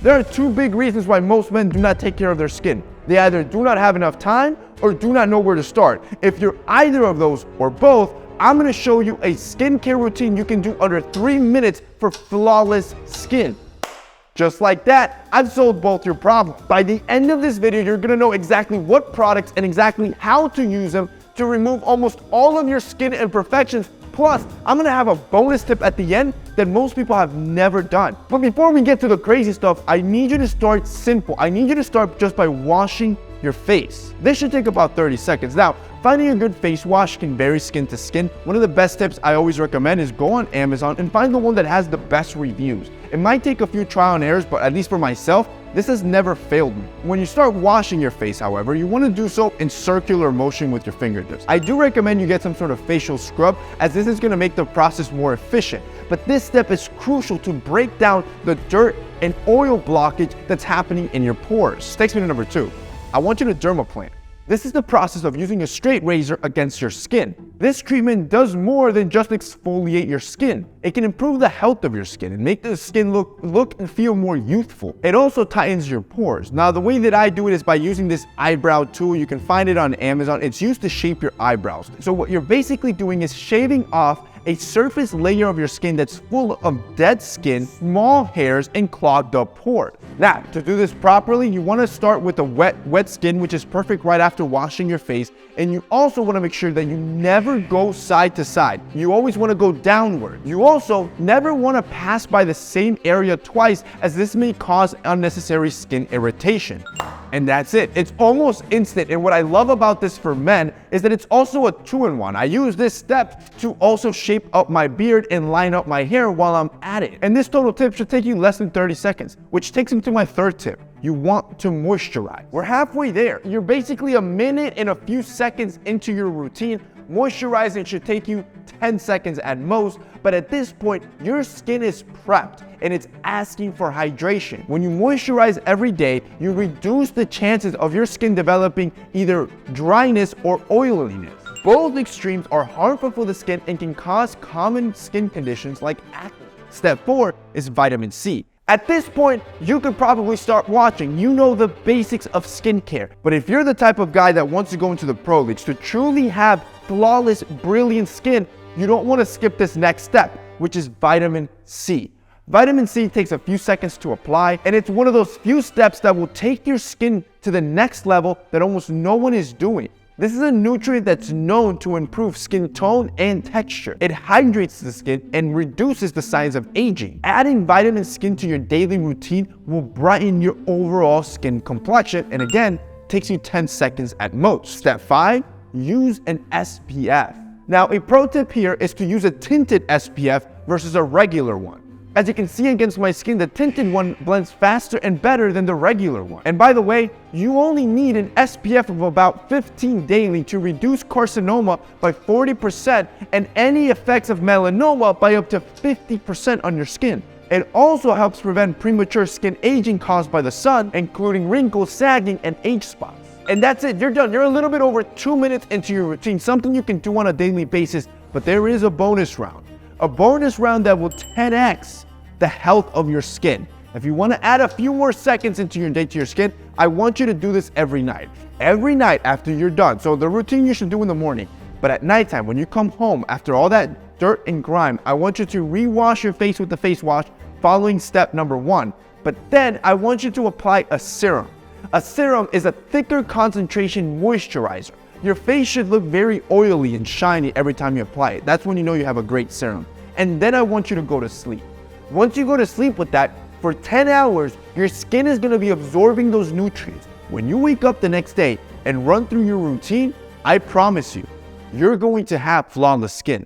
There are two big reasons why most men do not take care of their skin. They either do not have enough time or do not know where to start. If you're either of those or both, I'm gonna show you a skincare routine you can do under 3 minutes for flawless skin. Just like that, I've solved both your problems. By the end of this video, you're gonna know exactly what products and exactly how to use them to remove almost all of your skin imperfections. Plus, I'm gonna have a bonus tip at the end that most people have never done. But before we get to the crazy stuff, I need you to start simple. I need you to start just by washing your face. This should take about 30 seconds. Now, finding a good face wash can vary skin to skin. One of the best tips I always recommend is go on Amazon and find the one that has the best reviews. It might take a few trial and errors, but at least for myself, this has never failed me. When you start washing your face, however, you want to do so in circular motion with your fingertips. I do recommend you get some sort of facial scrub, as this is going to make the process more efficient. But this step is crucial to break down the dirt and oil blockage that's happening in your pores. Takes me to number 2. I want you to dermaplan. This is the process of using a straight razor against your skin. This treatment does more than just exfoliate your skin. It can improve the health of your skin and make the skin look and feel more youthful. It also tightens your pores. Now, the way that I do it is by using this eyebrow tool. You can find it on Amazon. It's used to shape your eyebrows. So what you're basically doing is shaving off a surface layer of your skin that's full of dead skin, small hairs, and clogged up pores. Now, to do this properly, you want to start with the wet skin, which is perfect right after washing your face. And you also want to make sure that you never go side to side. You always want to go downward. You also never want to pass by the same area twice, as this may cause unnecessary skin irritation. And that's it. It's almost instant. And what I love about this for men is that it's also a 2-in-1. I use this step to also shape up my beard and line up my hair while I'm at it. And this total tip should take you less than 30 seconds, which takes me to my third tip. You want to moisturize. We're halfway there. You're basically a minute and a few seconds into your routine. Moisturizing should take you 10 seconds at most, but at this point, your skin is prepped and it's asking for hydration. When you moisturize every day, you reduce the chances of your skin developing either dryness or oiliness. Both extremes are harmful for the skin and can cause common skin conditions like acne. Step 4 is vitamin C. At this point, you could probably start watching. You know the basics of skincare. But if you're the type of guy that wants to go into the pro leagues to truly have flawless, brilliant skin, you don't want to skip this next step, which is vitamin C. Vitamin C takes a few seconds to apply, and it's one of those few steps that will take your skin to the next level that almost no one is doing. This is a nutrient that's known to improve skin tone and texture. It hydrates the skin and reduces the signs of aging. Adding vitamin C to your daily routine will brighten your overall skin complexion, and again, takes you 10 seconds at most. Step 5, use an SPF. Now, a pro tip here is to use a tinted SPF versus a regular one. As you can see against my skin, the tinted one blends faster and better than the regular one. And by the way, you only need an SPF of about 15 daily to reduce carcinoma by 40% and any effects of melanoma by up to 50% on your skin. It also helps prevent premature skin aging caused by the sun, including wrinkles, sagging, and age spots. And that's it, you're done. You're a little bit over 2 minutes into your routine, something you can do on a daily basis, but there is a bonus round. A bonus round that will 10x the health of your skin. If you want to add a few more seconds into your day to your skin, I want you to do this every night. Every night after you're done. So the routine you should do in the morning, but at nighttime when you come home after all that dirt and grime, I want you to re-wash your face with the face wash following step number 1. But then I want you to apply a serum. A serum is a thicker concentration moisturizer. Your face should look very oily and shiny every time you apply it. That's when you know you have a great serum. And then I want you to go to sleep. Once you go to sleep with that, for 10 hours, your skin is going to be absorbing those nutrients. When you wake up the next day and run through your routine, I promise you, you're going to have flawless skin.